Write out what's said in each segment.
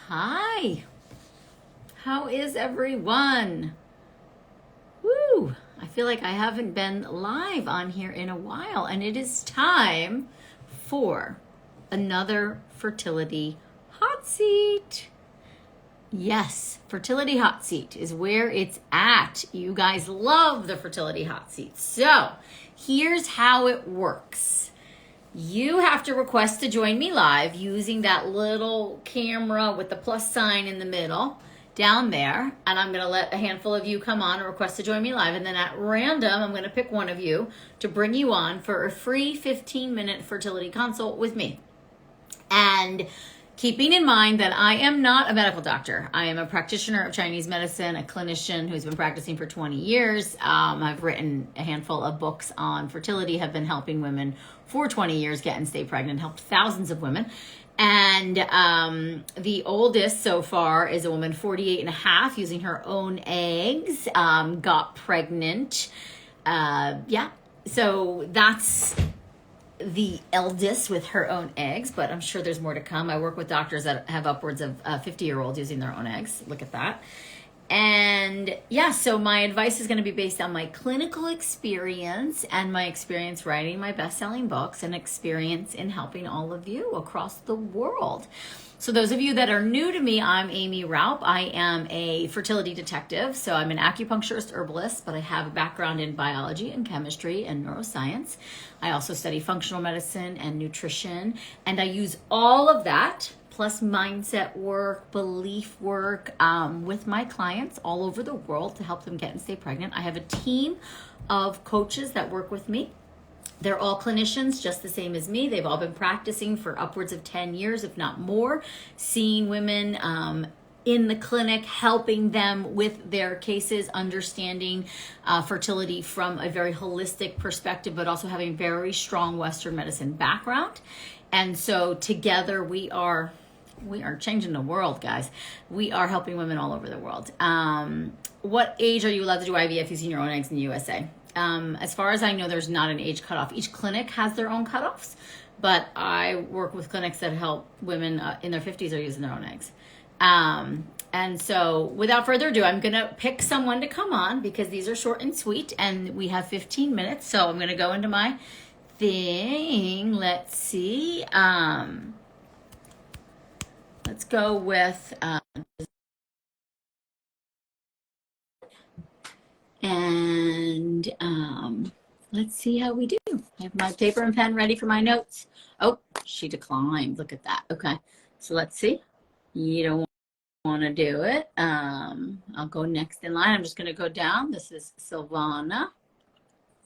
Hi, how is everyone? Woo! I feel like I haven't been live on here in a while, and it is time for another Fertility Hot Seat. Yes, Fertility Hot Seat is where it's at. You guys love the Fertility Hot Seat. So here's how it works. You have to request to join me live using that little camera with the plus sign in the middle down there. And I'm going to let a handful of you come on and request to join me live. And then at random, I'm going to pick one of you to bring you on for a free 15-minute fertility consult with me. And keeping in mind that I am not a medical doctor. I am a practitioner of Chinese medicine, a clinician who's been practicing for 20 years. I've written a handful of books on fertility, have been helping women for 20 years get and stay pregnant, helped thousands of women. And the oldest so far is a woman 48 and a half using her own eggs, got pregnant. So that's the eldest with her own eggs, but I'm sure there's more to come. I work with doctors that have upwards of 50-year-olds using their own eggs. Look at that. And yeah, so my advice is going to be based on my clinical experience and my experience writing my best-selling books and experience in helping all of you across the world. So those of you that are new to me, I'm Aimee Raupp. I am a fertility detective. So I'm an acupuncturist herbalist, but I have a background in biology and chemistry and neuroscience. I also study functional medicine and nutrition. And I use all of that plus mindset work, belief work with my clients all over the world to help them get and stay pregnant. I have a team of coaches that work with me. They're all clinicians, just the same as me. They've all been practicing for upwards of 10 years, if not more, seeing women in the clinic, helping them with their cases, understanding fertility from a very holistic perspective, but also having very strong Western medicine background. And so together we are changing the world, guys. We are helping women all over the world. What age are you allowed to do IVF using your own eggs in the USA? As far as I know, there's not an age cutoff. Each clinic has their own cutoffs, but I work with clinics that help women in their 50s are using their own eggs. And so without further ado, I'm going to pick someone to come on because these are short and sweet and we have 15 minutes. So I'm going to go into my thing. Let's see. Let's go with, let's see how we do. I have my paper and pen ready for my notes. Oh, she declined. Look at that. Okay. So let's see. You don't want to do it. I'll go next in line. I'm just going to go down. This is Silvana.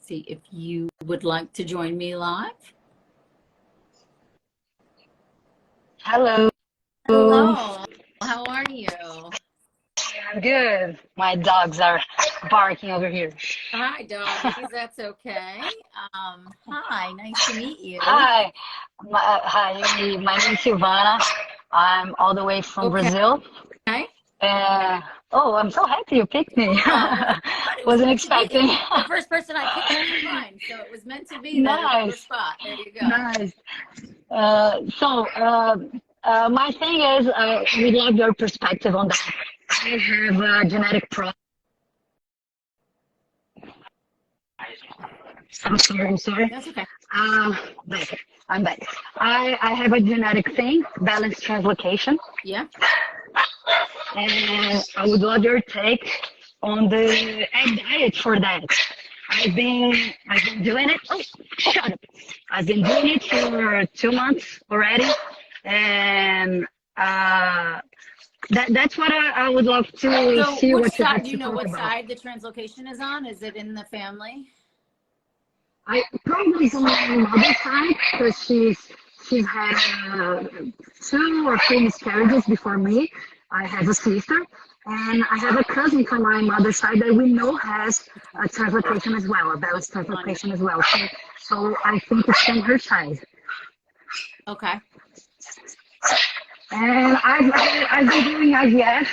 See if you would like to join me live. Hello. Hello. How are you? I'm good. My dogs are barking over here. Hi, doggies. That's okay. Hi. Nice to meet you. Hi. Hi. My name is Silvana. I'm all the way from Brazil. Okay. I'm so happy you picked me. Oh, Wasn't expecting. The first person I picked was mine, so it was meant to be that it was your spot. There you go. Nice. My thing is, we love your perspective on that. I have a genetic problem. I'm sorry. That's okay. I'm back. I have a genetic thing, balanced translocation. Yeah. And I would love your take on the egg diet for that. I've been doing it. Oh, shut up. I've been doing it for 2 months already. And that's what I would love to see. What you have to talk about. Do you know what side the translocation is on? Is it in the family? I probably on my mother's side because she's had 2 or 3 miscarriages before me. I have a sister, and I have a cousin from my mother's side that we know has a translocation as well, a balanced translocation as well. So I think it's on her side. Okay. And I've been doing IVF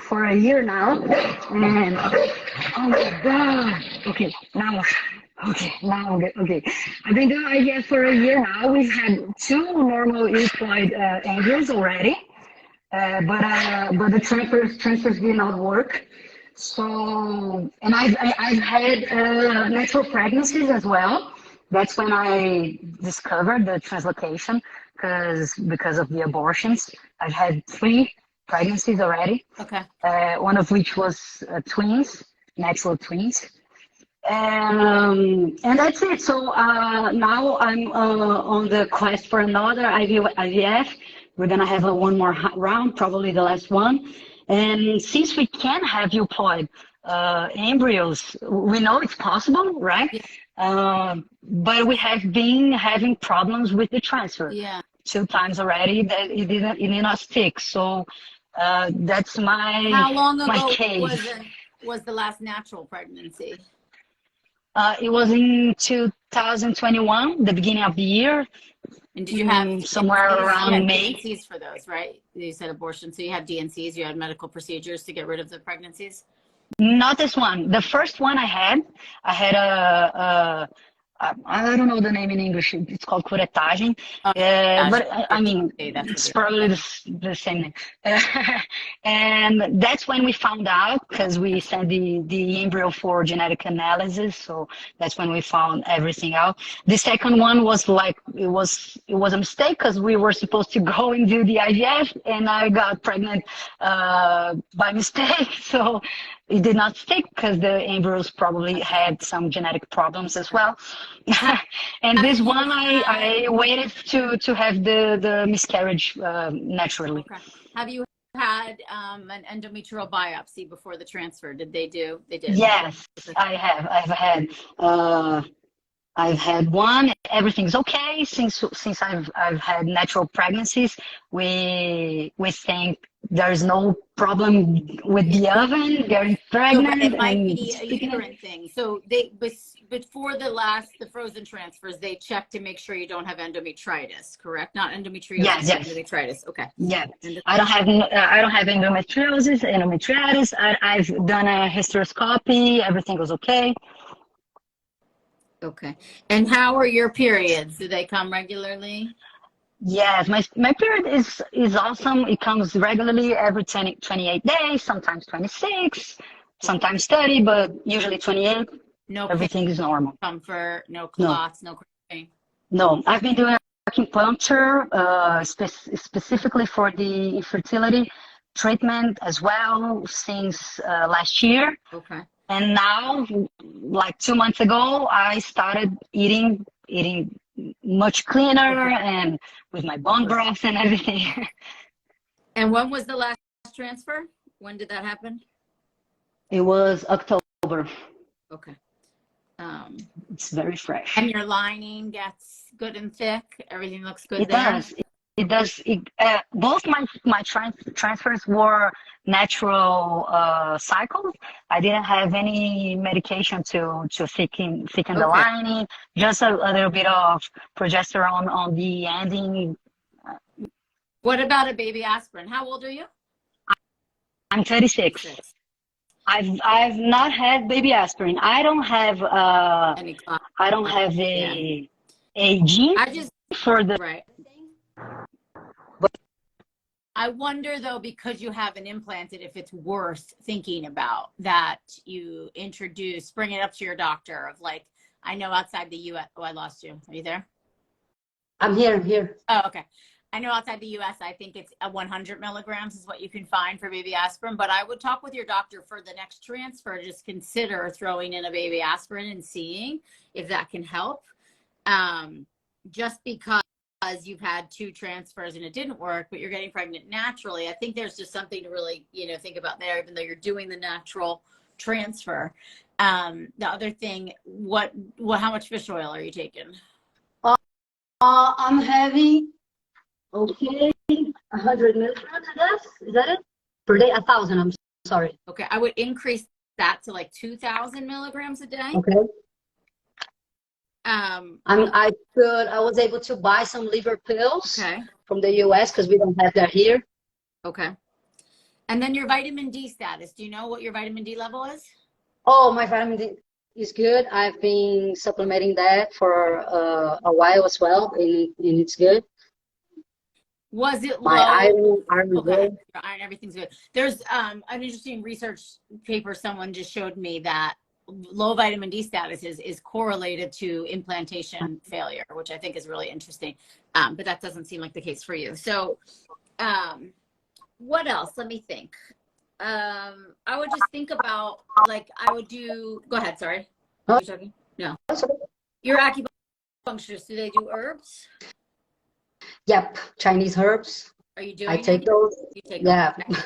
for a year now, and oh my god. Okay, now Okay, now I'm good. Okay, I've been doing IVF for a year now. We've had two normal euploid embryos already, but the transfers did not work. So, and I've had natural pregnancies as well. That's when I discovered the translocation because of the abortions. I've had three pregnancies already. Okay. One of which was twins, natural twins. And that's it. So now I'm on the quest for another IVF. We're gonna have one more round, probably the last one. And since we can have euploid embryos, we know it's possible, right? Yeah. But we have been having problems with the transfer. Yeah. Two times already that it did not stick. So that's How my long ago case. was the last natural pregnancy? It was in 2021, the beginning of the year, And did you have somewhere DNCs? You had around May. DNCs for those, right? You said abortion, so you had DNCs. You had medical procedures to get rid of the pregnancies. Not this one. The first one I had I don't know the name in English. It's called curetagem. Oh, But I mean, that's it's what probably the same name. And that's when we found out because we sent the embryo for genetic analysis. So that's when we found everything out. The second one was like, it was a mistake because we were supposed to go and do the IVF and I got pregnant by mistake. So it did not stick because the embryos probably had some genetic problems as well. And this one, I waited to have the miscarriage naturally. Okay. Have you had an endometrial biopsy before the transfer? Did they do? They did. Yes, I have. I've had one. Everything's okay since I've had natural pregnancies. We think there's no problem with the oven, getting No, pregnant, but it might and be a uterine thing. So before the frozen transfers, they check to make sure you don't have endometritis, correct? Not endometriosis, yes. endometritis. Okay. Yeah, I don't have endometritis. I've done a hysteroscopy. Everything was okay. Okay. And how are your periods? Do they come regularly? Yes, my period is awesome. It comes regularly every 28 days, sometimes 26, sometimes 30, but usually 28. No pain, Everything is normal. comfort, no No, clots, no pain. no. I've been doing acupuncture specifically for the infertility treatment as well since last year. Okay. And now, like 2 months ago, I started eating much cleaner and with my bone broth and everything. And when was the last transfer? When did that happen? It was October. Okay. It's very fresh. And your lining gets good and thick. Everything looks good It there. does. It does. Both my transfers were natural cycles. I didn't have any medication to thicken the lining. Just a little bit of progesterone on the ending. What about a baby aspirin? How old are you? I'm 36. 36. I've not had baby aspirin. I don't have a gene for the right. I wonder though, because you have an implanted, if it's worth thinking about that you bring it up to your doctor of like, I know outside the US, oh, I lost you. Are you there? I'm here. Oh, okay. I know outside the US, I think it's 100 milligrams is what you can find for baby aspirin, but I would talk with your doctor for the next transfer. Just consider throwing in a baby aspirin and seeing if that can help. Just because you've had 2 transfers and it didn't work, but you're getting pregnant naturally, I think there's just something to really, think about there, even though you're doing the natural transfer. The other thing, how much fish oil are you taking? I'm having 100 milligrams, I guess. Is that it? Per day, 1,000. I'm sorry. Okay, I would increase that to like 2,000 milligrams a day. Okay. I was able to buy some liver pills from the US because we don't have that here. Okay. And then your vitamin D status. Do you know what your vitamin D level is? Oh, my vitamin D. is good. I've been supplementing that for a while as well, and it's good. Was it My low? iron is Okay, good. your iron, everything's good. There's an interesting research paper someone just showed me that low vitamin D status is correlated to implantation failure, which I think is really interesting. But that doesn't seem like the case for you. So, what else? Let me think. I would just think about, like, I would do. Go ahead. Sorry, Huh? you talking? No, That's okay. your acupuncturist. Do they do herbs? Yep, Chinese herbs. Are you I doing take any? those. You take them. Yeah.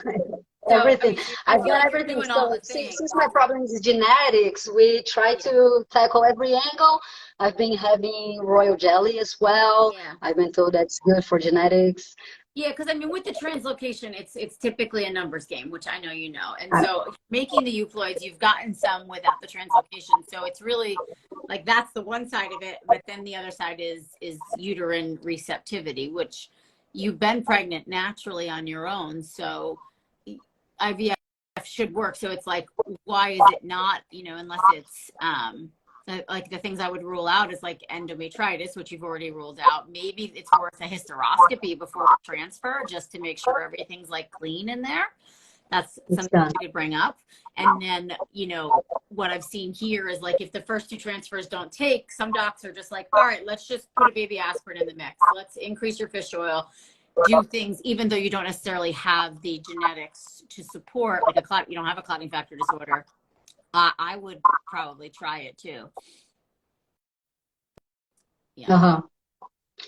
So, I Everything. mean, I I've feel done like you're everything. doing all So the things. since my problem is genetics, we try Yeah. to tackle every angle. I've been having royal jelly as well. Yeah. I've been told that's good for genetics. Yeah, because I mean, with the translocation, it's typically a numbers game, which I know you know. And I, so making the euploids, you've gotten some without the translocation. So it's really like that's the one side of it, but then the other side is uterine receptivity, which you've been pregnant naturally on your own. So IVF should work. So it's like, why is it not, unless it's like the things I would rule out is like endometritis, which you've already ruled out. Maybe it's worth a hysteroscopy before transfer just to make sure everything's like clean in there. That's it's something done. you could bring up. And then, what I've seen here is like if the first two transfers don't take, some docs are just like, all right, let's just put a baby aspirin in the mix. Let's increase your fish oil, do things, even though you don't necessarily have the genetics to support like a clot, you don't have a clotting factor disorder. I would probably try it too. Yeah. Uh-huh.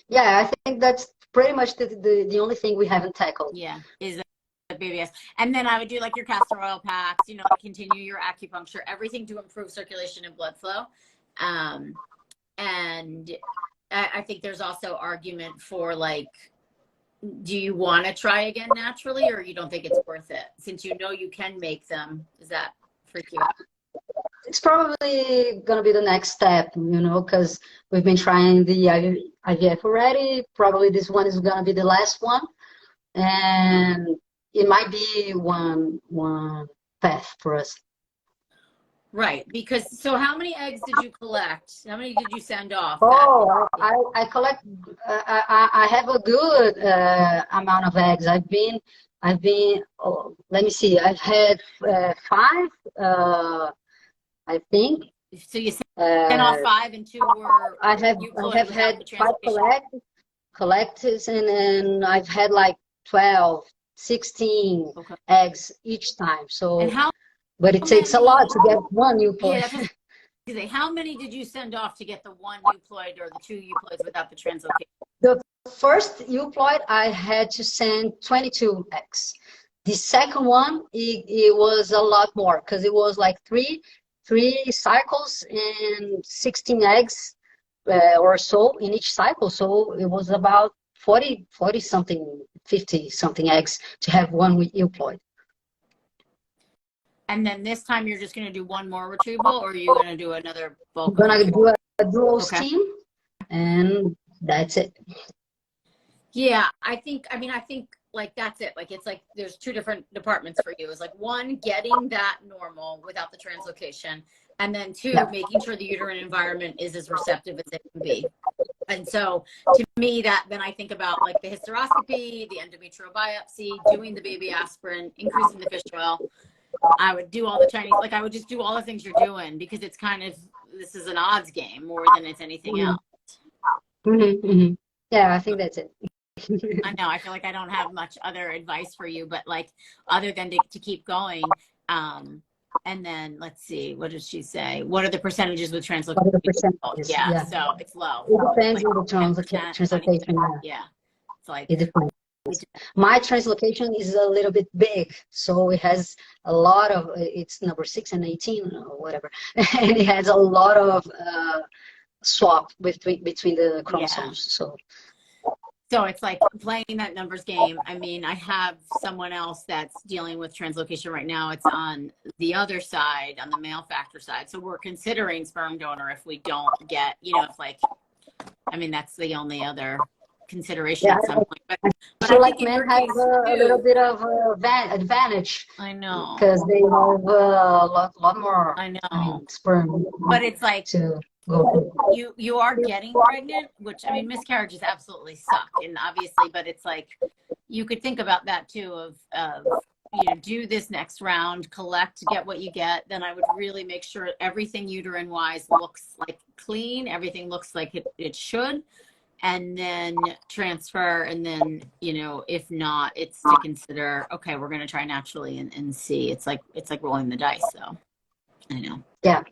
Yeah, I think that's pretty much the only thing we haven't tackled. Yeah. Is the BBS. And then I would do like your castor oil packs, continue your acupuncture, everything to improve circulation and blood flow. And I think there's also argument for like, do you want to try again naturally, or you don't think it's worth it? Since you know you can make them, does that freak you out? It's probably going to be the next step, because we've been trying the IVF already. Probably this one is going to be the last one. And it might be one path for us. Right. Because, so how many eggs did you collect? How many did you send off? Oh, I collect, I have a good amount of eggs. Let me see, I've had 5, I think. So you sent off 5 and 2 were I have without had the 5 translocation. collectors, and I've had like 12, 16 Okay. eggs each time. So, And but it takes a lot to get one yeah, euploid. that's what I was gonna say. How many did you send off to get the 1 euploid or the 2 euploids without the translocation? The first euploid, I had to send 22 eggs. The second one, it was a lot more because it was like three cycles and 16 eggs or so in each cycle. So it was about 40 something, 50 something eggs to have one euploid. And then this time you're just going to do 1 more retrieval, or are you going to do another bulk? I'm gonna do a dual Okay. steam, and that's it. Yeah, I think like that's it. Like it's like there's 2 different departments for you. It's like 1, getting that normal without the translocation, and then 2, Yeah. making sure the uterine environment is as receptive as it can be. And so to me, that then I think about like the hysteroscopy, the endometrial biopsy, doing the baby aspirin, increasing the fish oil. I would do all the Chinese, like I would just do all the things you're doing, because it's kind of, this is an odds game more than it's anything else. Mm-hmm, mm-hmm. Yeah, I think that's it. I know, I feel like I don't have much other advice for you, but like other than to keep going. And then let's see, what did she say? What are the percentages with translocation? What are the percentages? Yeah, so it's low. It depends Like on the translocation. Yeah, it's like it depends. My translocation is a little bit big, so it has a lot of, it's number 6 and 18 or whatever, and it has a lot of swap between the chromosomes. Yeah. So it's like playing that numbers game. I mean, I have someone else that's dealing with translocation right now. It's on the other side, on the male factor side. So we're considering sperm donor if we don't get, if like, I mean, that's the only other consideration Yeah, at some point. I But feel I like think in men your have case a little too, bit of advantage I know, because they have a lot more, I I know. mean, sperm But it's like to go. you are getting pregnant, which I mean, miscarriages absolutely suck, and obviously, but it's like you could think about that too of you know, do this next round, collect, get what you get. Then I would really make sure everything uterine wise looks like clean, everything looks like it should, and then transfer. And then, you know, if not, it's to consider, okay, we're going to try naturally and see. It's like rolling the dice. So I know. Yeah,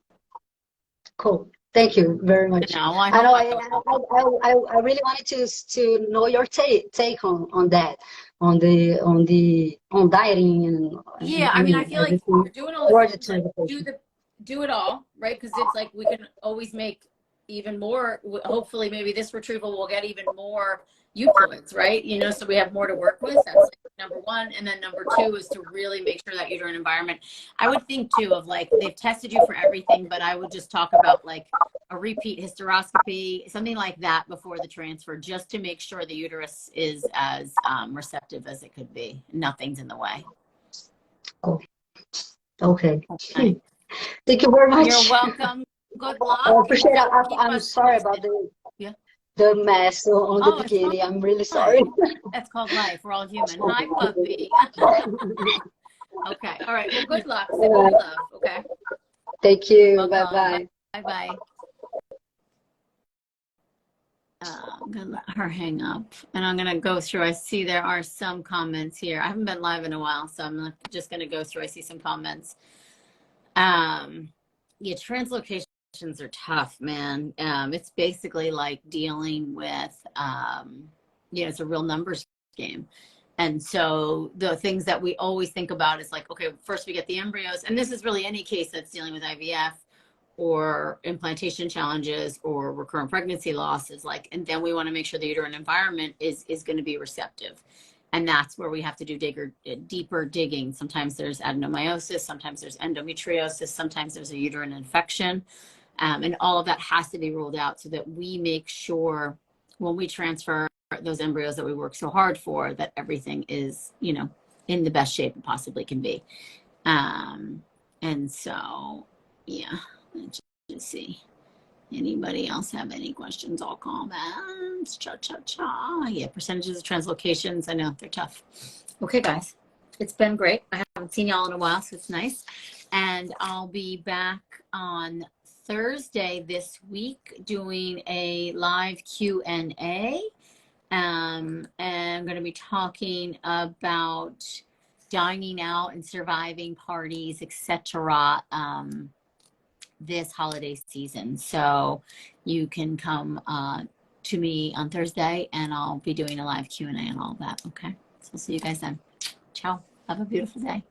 cool. Thank you very much. I know. I I hope know. I was helpful. I really wanted to know your take on that, on dieting and Yeah, I I mean, I mean feel like everything you're doing all the for the things, like transportation. do it all, right? Because it's like we can always make even more. Hopefully, maybe this retrieval will get even more euploids, right? You know, so we have more to work with. That's like number one, and then number two is to really make sure that uterine environment. I would think too of like they've tested you for everything, but I would just talk about like a repeat hysteroscopy, something like that before the transfer, just to make sure the uterus is as receptive as it could be. Nothing's in the way. Oh, okay. Okay. Thank you very You're much. welcome. Good I luck, and appreciate it. keep I'm us sorry about posted. Yeah. the mess on the Oh, it's beginning. I'm really fine. sorry. That's called life. We're all human. Hi, puppy. Okay. All right. Well, good luck. Send me love. Okay. Thank you. Bye Welcome. bye. Bye bye. I'm gonna let her hang up, and I'm gonna go through. I see there are some comments here. I haven't been live in a while, so I'm just gonna go through. I see some comments. Yeah, translocations are tough, man. It's basically like dealing with, you know, it's a real numbers game. And so the things that we always think about is like, okay, first we get the embryos, and this is really any case that's dealing with IVF or implantation challenges or recurrent pregnancy loss is like, and then we want to make sure the uterine environment is going to be receptive. And that's where we have to do deeper digging. Sometimes there's adenomyosis, sometimes there's endometriosis, sometimes there's a uterine infection. And all of that has to be ruled out so that we make sure when we transfer those embryos that we work so hard for, that everything is, you know, in the best shape it possibly can be. And so, yeah, let's just see. Anybody else have any questions or comments? Cha. Yeah, percentages of translocations. I know they're tough. Okay, guys, it's been great. I haven't seen y'all in a while, so it's nice. And I'll be back on Thursday this week doing a live Q&A. And I'm going to be talking about dining out and surviving parties, etc. This holiday season. So you can come to me on Thursday, and I'll be doing a live Q&A and all that. Okay. So I'll see you guys then. Ciao. Have a beautiful day.